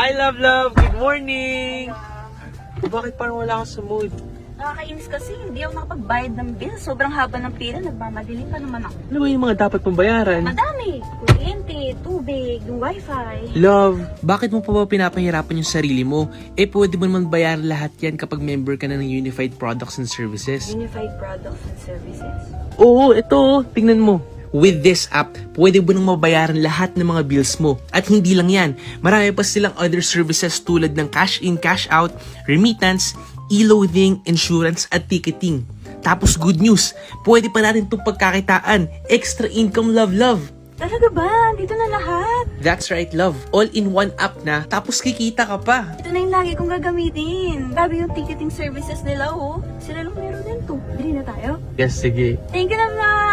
Hi, love! Good morning! Bakit parang wala ka sa mood? Nakakainis kasi, hindi ako nakapagbayad ng bill. Sobrang haba ng pila, nagmamadali pa naman ako. Ano ba yung mga dapat pang bayaran? Madami! Kuryente, tubig, yung wifi. Love, bakit mo pa ba pinapahirapan yung sarili mo? Pwede mo naman bayaran lahat yan kapag member ka na ng Unified Products and Services. Unified Products and Services? Oo, ito. Tingnan mo. With this app, pwede mo nang mabayaran lahat ng mga bills mo. At hindi lang yan, marami pa silang other services tulad ng cash in, cash out, remittance, e-loading, insurance at ticketing. Tapos good news, pwede pa natin itong pagkakitaan. Extra income, love. Talaga ba? Dito na lahat? That's right, love. All in one app na, tapos kikita ka pa. Ito na yung lagi kong gagamitin. Sabi yung ticketing services nila, oh. Sila lang meron din to. Bili na tayo? Yes, sige. Thank you naman!